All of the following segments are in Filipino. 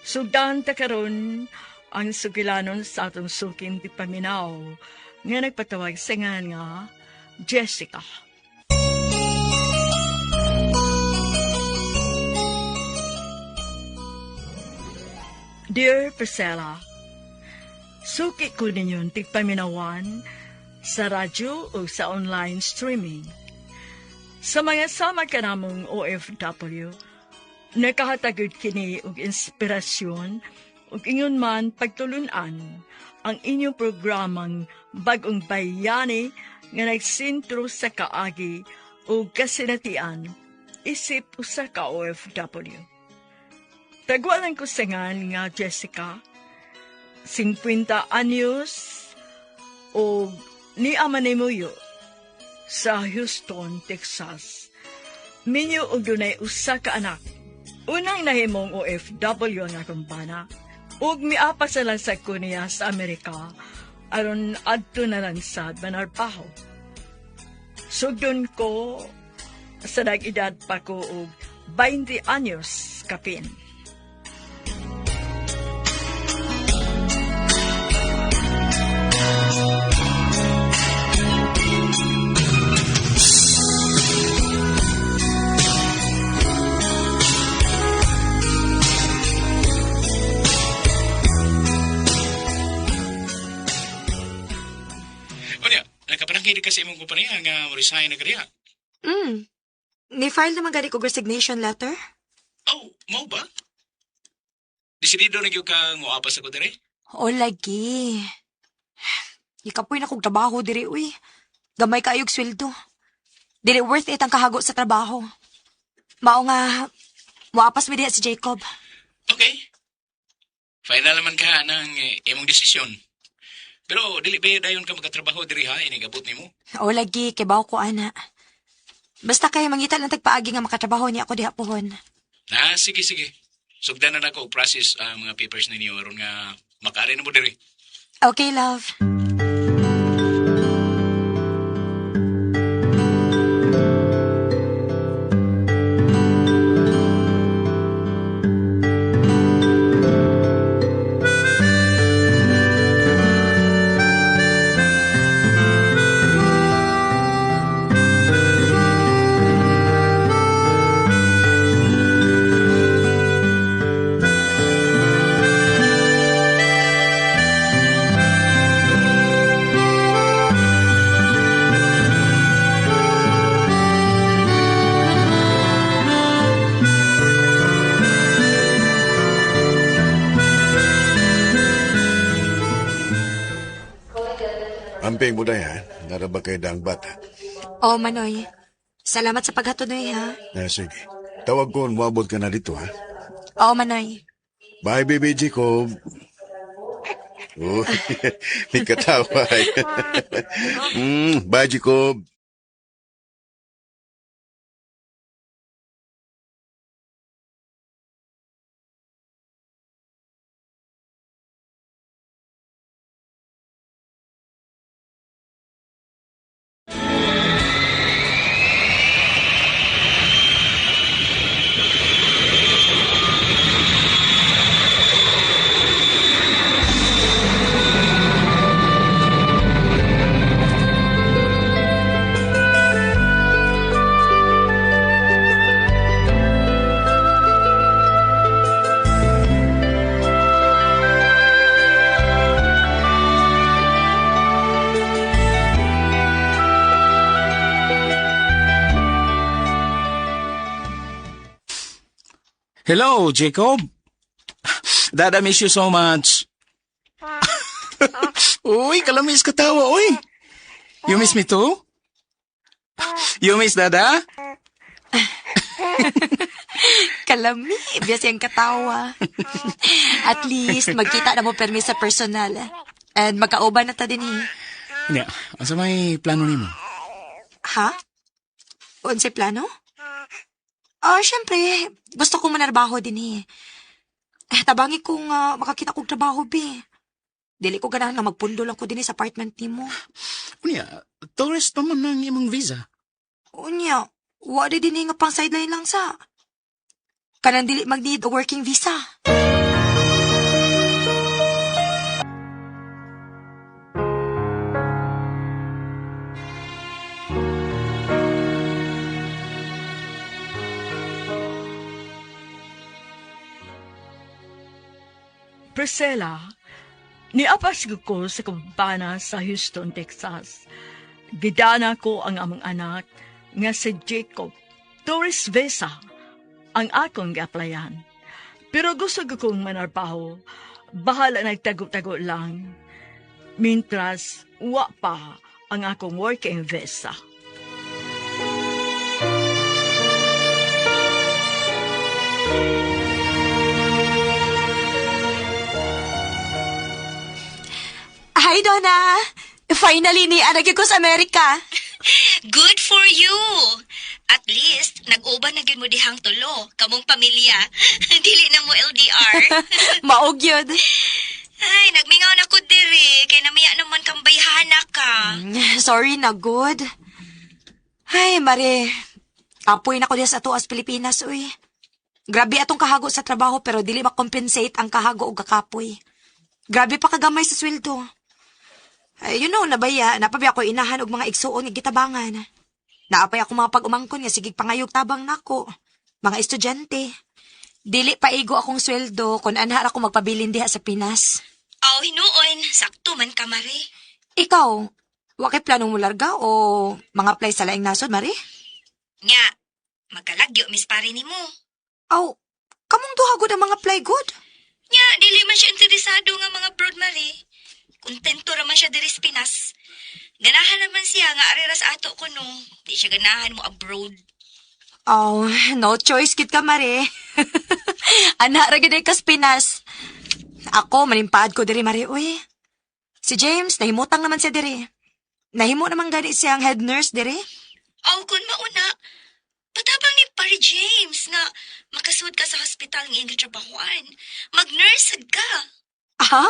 Sugdan ta karon ang sugilanon sa atong sukin di paminaw nga nagpatawag sa nga Jessica. Dear Priscilla, suki ko ninyong tigpaminawan sa radyo o sa online streaming. Sa mga sama ka namong OFW, nakahatagod kini og inspirasyon ug ingon man pagtulunan ang inyong programang Bagong Bayani nga nagsintro sa kaagi ug kasinatian isip usa ka OFW. Tagwalan ko sa nga Jessica, 50 anyos o ni Amanimuyo sa Houston, Texas. Minyo og dunay usa ka anak. Unang nahimong OFW ang akong bana. Ug miapa sa lansag ko niya sa Amerika aron adto na lansad manarbaho. Sugdon ko sa nag-edad pa ko og 20 anyos kapin. Nakapanangkid kasi imong kumpanya nga resign na kaniya. Ni-file naman gani ko resignation letter? Oh, mau ba? Desidido na gyud ka nguapas ako dire? O lagi. Ikapoy na kong trabaho diri, uy. Gamay kaayog sweldo. Dili worth it ang kahago sa trabaho. Mao nga, muapas mi diha si Jacob. Okay. Final naman ka ng imong desisyon. Pero dili ba dayon ka magkatrabaho diri ha, inigabot nimo? O lagi, kibaw ko ana. Basta kay mangita lang tagpaagi nga makatrabaho niya ako diha pohon. Sige. Sugdan na ako process ang mga papers ninyo aron nga makaari na mo diri. Okay, love. Amping mo ha, naraba kay daang bata. O, Manoy. Salamat sa paghatunoy, ha? Sige. Tawag ko, muabot ka na dito, ha? O, Manoy. Bye, baby Jacob. Oh, may katawa. Bye, Jacob. Hello, Jacob. Dad, I miss you so much. Uy, kalamis katawa, uy. You miss me too? You miss Dada? Kalami, biyas yung katawa. At least, magkita na mo permis sa personal. And magkauban na ta din, Nya, asa may plano nimo? Ha? Unsay plano? Syempre, gusto ko manarbaho din, tabangi kong makakita kong trabaho, Dili ko ganahan nga magpundol ako din sa apartment ni mo. Unya, tourist naman ng imong visa. Unya, wala din nga pang sideline lang sa. Kanang dili mag-need o working visa. Priscilla, niapas ko sa kumpana sa Houston, Texas. Gidana ko ang among anak nga si Jacob. Tourist visa ang akong gi-applyan. Pero gusto ko kong manarbaho, bahala nagtago-tago lang. Mintras, wa pa ang akong working visa. Hi, Donna! Finally, ni anag ko sa Amerika. Good for you! At least, nag-uban na gyud mo dihang tulo, kamong pamilya. Dili na mo LDR. Maog yun. Ay, nagmingaw na ko diri, kay namiya naman kang bayhana ka. Sorry na, good. Ay, Mare. Apoy na ko diya sa tuas Pilipinas, uy. Grabe atong kahago sa trabaho pero dili makompensate ang kahago o kakapoy. Grabe pa kagamay sa sweldo. Ay, nabaya, napabi ako inahan og mga igsuon nga gitabangan. Naapay ako mga pag-umangkon nga sigig pangayog tabang nako. Mga estudyante. Dili pa igo akong sweldo kung anhar ako magpabilin diha sa Pinas. Aw, hinuon, sakto man ka, Mari. Ikaw, wakay planong mo larga o mga play sa laing nasod, Mari? Nya, magkalagyo, Miss Pari ni mo. Aw, kamong duhagod ang mga play good? Nya, dili man siya interesado nga mga brood, Mari. Kontento raman siya diri sa Pinas. Ganahan naman siya nga ariras ato ko no. Di siya ganahan mo abroad. Oh, no choice kit ka, Mari. Anak ra gid kas Pinas. Ako manimpad ko diri, Mari, uy. Si James nahimutang naman siya diri. Nahimo naman gani siya ang head nurse diri. Aw, kun mauna, patabang ni Pari James nga makasud ka sa hospital nga iyang gitrabahuan. Mag-nurse ka. Aha?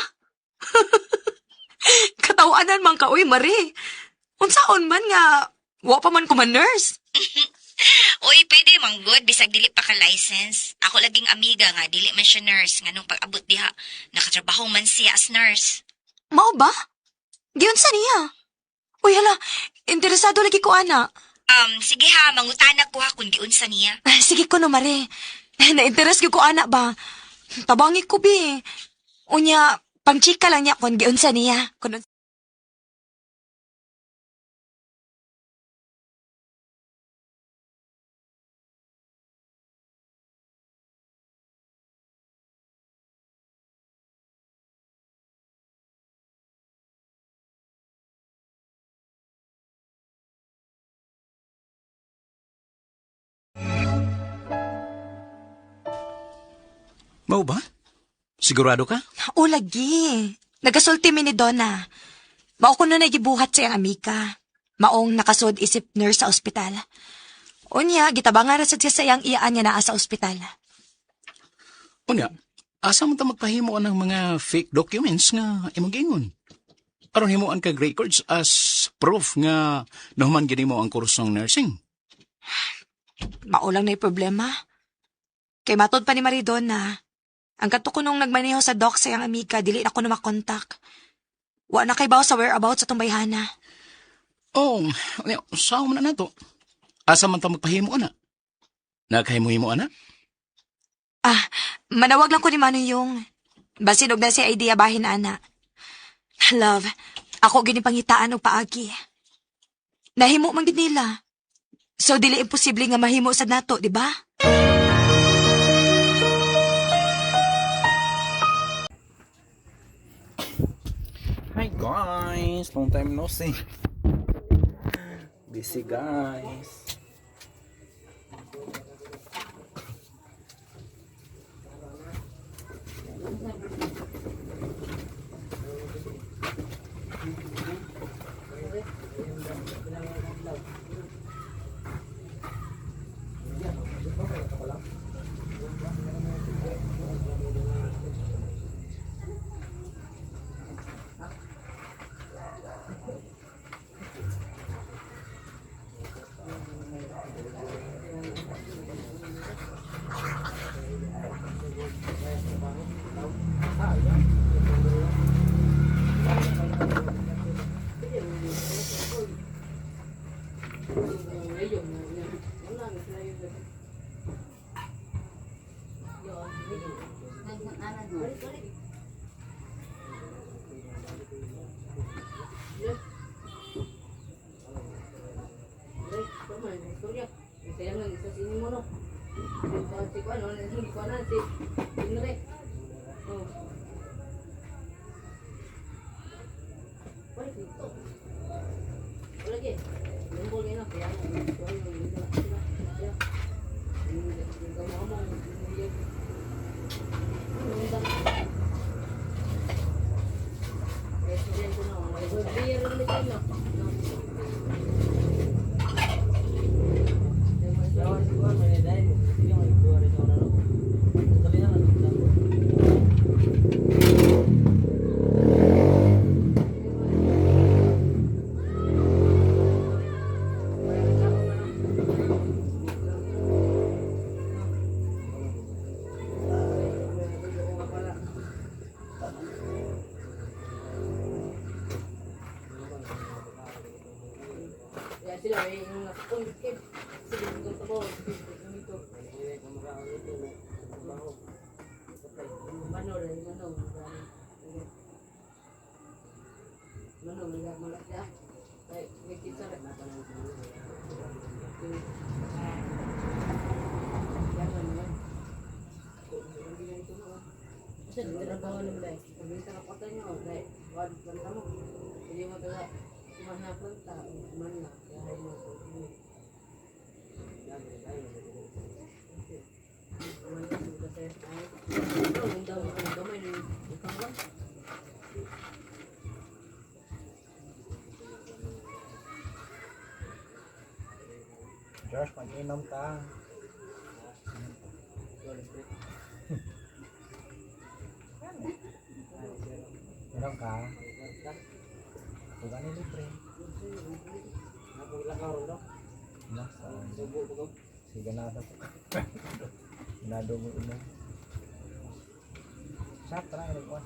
Katawanan man ka, uy, Mari. Unsaon man nga, wa pa man ko man nurse. Uy, pwede mang good, bisag dili pa ka license. Ako laging amiga nga, dili man siya nurse. Nga nung pag-abot diha, nakatrabaho man siya as nurse. Mao ba? Giyon sa niya. Uy, hala, interesado lagi ko, ana. Sige ha, mangutana ko ha kung giunsa niya. Sige ko no, Mari. Na-interest ko ana ba? Tabangi ko, bi. Unya, pang-chika lang niya kung giunsa niya. Kung Mau ba? Sigurado ka? O, lagi. Nagasulti mi ni Donna. Mao ko na nagibuhat sa iyang amika. Maong nakasod isip nurse sa ospital. Unya, gitabangan ra sad siya sa iyang iyaan niya naa sa ospital. Unya, asa mo ta magpahimo ng mga fake documents nga imong gingon? Aron himuan kag records as proof nga nahuman gini mo ang kursong nursing. Mao lang na problema. Kay matod pa ni Maridona, ang kato ko nung nagmaneho sa doc sa iyang amika, dili na ko na makontak. Wa na kay baw sa whereabouts sa tumbayhana. Oh, unya, saan mo na nato? Asa man ta magpahimo na? Nagkahimo-himo na? Manawag lang ko ni Mano yung basin og na si idea bahin ana. Love, ako ginipangitaan og paagi. Nahimo man gid nila. So dili imposible nga mahimo sad nato, di ba? Hi guys, long time no see. Busy guys. Josh, mag-inom ka. Inom ka. Bukan ni libre. Nasa. Sige na daw. Nado mo inom. Siya, tara, inom ko.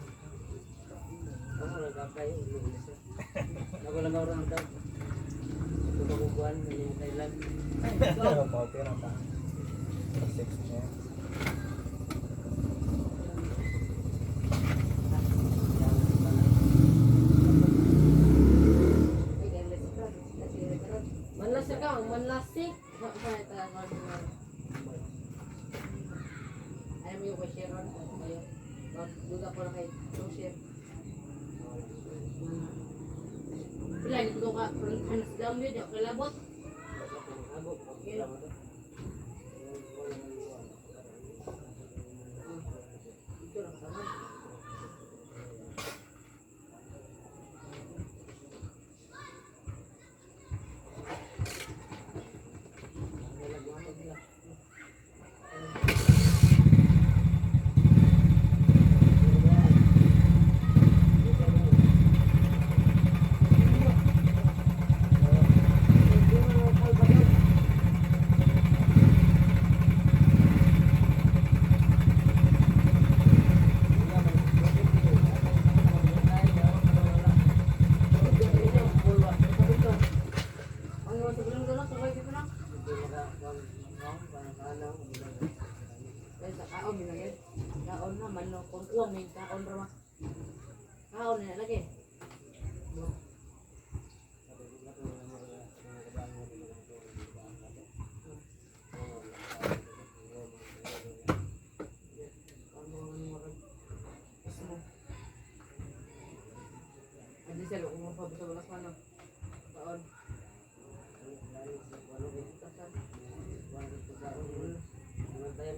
Paupi na ta. 6 niya. Manlasik. Ayaw mo yung share on. Ayaw. Duga ko na kay share. Sila, ito ka. Hanas dam yun. Kalabot. Ito lang sama. Kaon na man no kung uwang may kaon ra. Kaon na lagi. Adi selo kung mapabasa wala ka no. Kaon.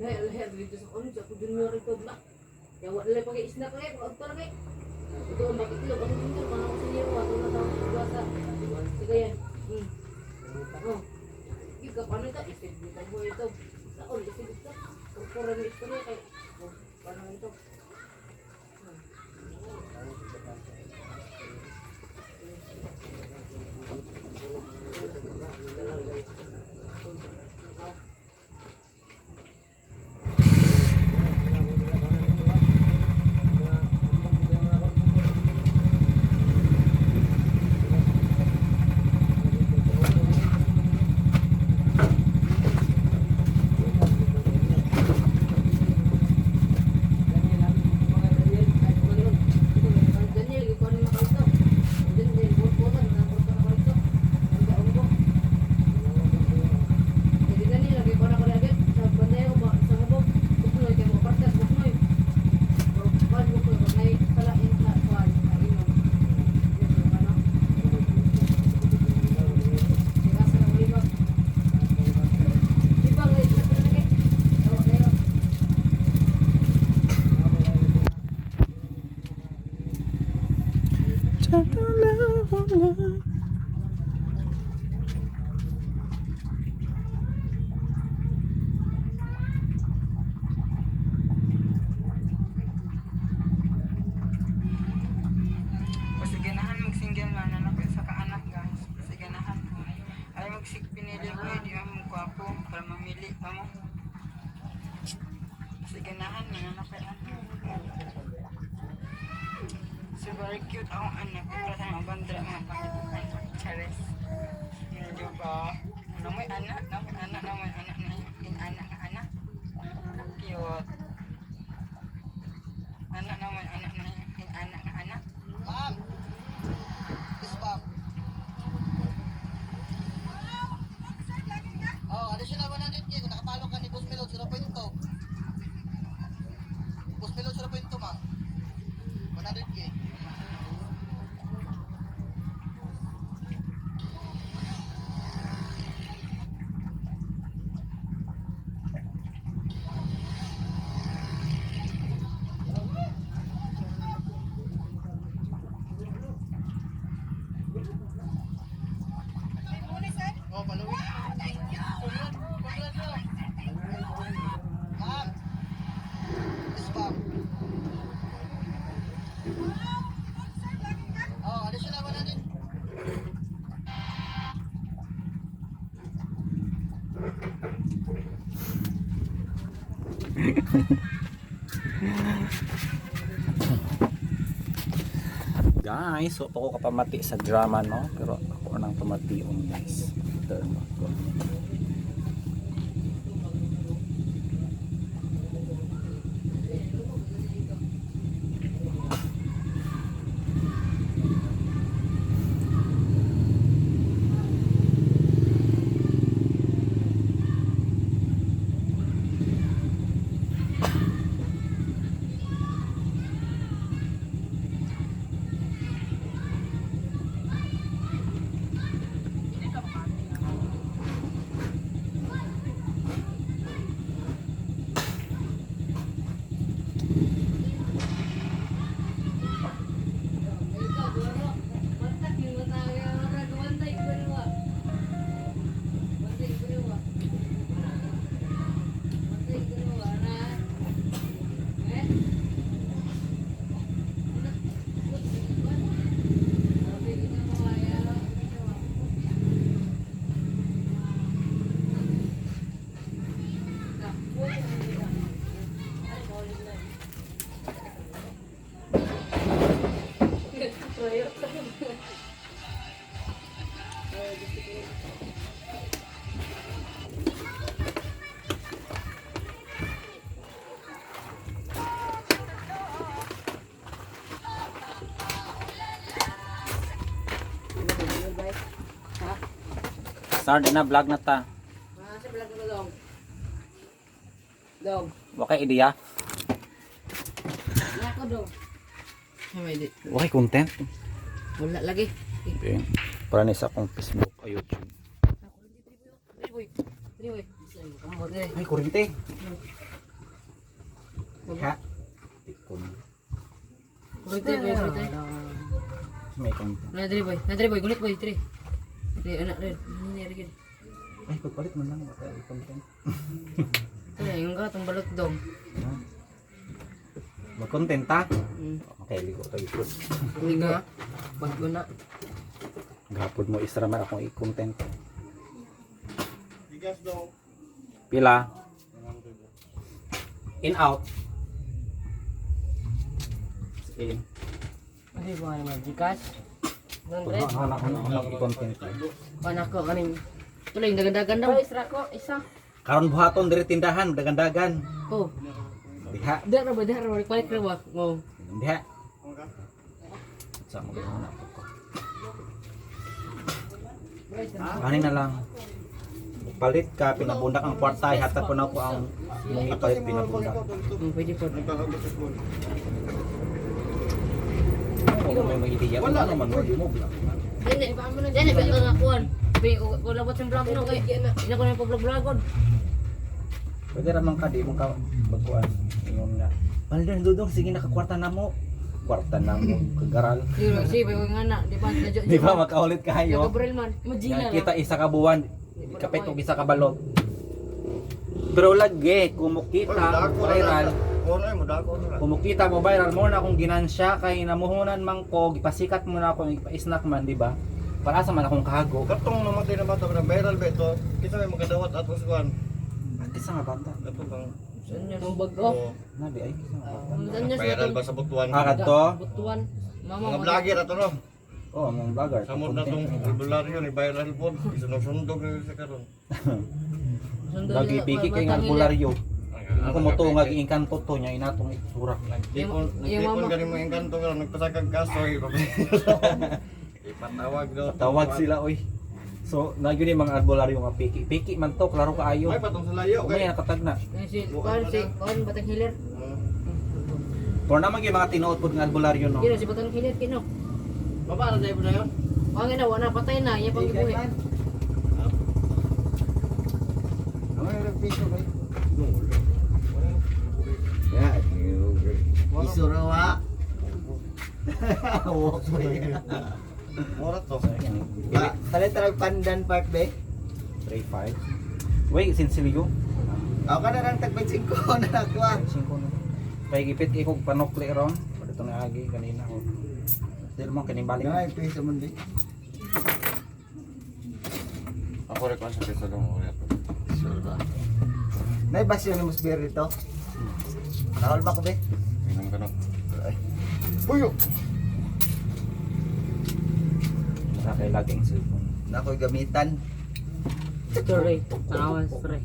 Leher dito sa kuno sa junior ito ba. Ya wala pakai snack lagi, auto lagi. Ito ang bakit lo ako dito kana ko senior ato na daw kuwasa. Sige yan. Oh. Ika paano ito? Isip dito mo ito. Sa all isip ito. Pura ni ito kay. Paano ito? Pasiganahan mag-single man anak sa kaanak guys. Pasiganahan. Ay pinili ko di mo gwapo para mamili pa mo. Pasiganahan man anak kay anak. So very cute akong anak. Para sa mga bandra mga pangit. Charis. Medyo ba? Namoy anak na anak na anak. Cute. Anak naman anak na anak na anak. Ma'am. Yes, ma'am. Oh, additional 100k kung nakapalo ka ni Boss Melod 0.2. Boss Melod 0.2, ma'am. 100k. Oh, paluwi. Ma'am. Yes, ma'am. Oh, additional 100. Guys, so ako kapamati sa drama, no? Pero ako nang pamatiun, guys. Turn off ko. Start na vlog na ta. Sa vlog ko dong. Dong. Wakay ideya. Nako dong. May di. Wakay content. Wala lagi. Okay. Para ni sa akong Facebook o YouTube. Dili boy. Kamu deh. Ay, kurente. Ha? Kurite boy, kurite. May content. Na dili boy, gulit boy, dili. Dili anak rin. Ini rin. Ay, pagpalit man lang. Wakay content. Ay, yung gatong balot dong. Mag-content ta? Okay, ligo tayo po. Hindi nga. Pag na. Gapod mo isra man akong i-content. Pila? In out. In. Ano ba naman? Gikas? Nandre? Hanap i-content. Anak ko kaning. Tuloy, dagan-dagan daw. Isra ko, isa. Karon buhaton diri tindahan, dagan-dagan. Oh. Diha. Dara ba, dara ba? Balik na ba? Oh. Diha. Sa mo gihana po ko. Kanin na lang. Palit ka, pinabundak ang kwartay, hatag ko na po ang mong ipalit pinabundak. Pwede po. Kung may mga ideya, wala naman mo vlog. Dili, ba nga kuan? Wala ba siyang vlog no kay ina ko na po vlog-vlogon. Pwede ramang ka, di mo ka magkuhan. Ingon nga. Paldan dudong, sige nakakwarta na mo. kwarta na mo kagaral. Si bayo nga na, di ba? Di ba makaulit kayo? Gabriel man. Yan, kita isa ka buwan, kapit og isa ka balot. Pero lagi kumukita viral. Kumukita mo viral mo na kung ginansya kay namuhunan man ko, gipasikat mo na ako ipa-snack man, di ba? Para sa man akong kahago. Katong namatay na bata na viral ba ito? Kita may makadawat at uskuan. Isa nga bata. Ato bang Saan niya nung bago? Nabi ay isa nga bata. Saan niya viral ba sa butuan? Kadto? Butuan. Mama, Mga vlogger ato no. Oh, among vlogger. Samod na tong albularyo ni viral po. Isunod-sundog na sa karon. Lagi piki kay nga albularyo. Ako mo to nga giingkanto to nya inatong itsura. Nagtipon gani mo engkanto ka nagpasakag kasoy. Ipatawag daw. Tawag sila oy. So, nagyo ni mga albularyo nga piki. Piki man to, klaro kaayo. Ay patong sa layo May kay. nakatag na. Si Kuan, Batang Hilir. Por naman yung mga tinuod pod nga albularyo no. Kino, si Batang Hilir, kino. Baba na dai po na yon. Ang ina, wala, patay na. Iya pang ibuhi. Ay ra piso kay. Isurawa. Mura to. Talitarag Pandan Park be. 3-5. Wait, sinsilyo. Ako ka na lang tagpay 5 na nakuha. 5 no. Kay gipit ikog panukli ron. Dito na agi kanina ko. Dili mo kining balik. Ay, piso man di. Ako ra kon sa piso dong ulit. Nay basyo ni Musbir dito. Nakal ba ko be? Inom ka na. Puyo. Sa kay laging cellphone. Na ako'y gamitan. Sorry, tanawan, sorry.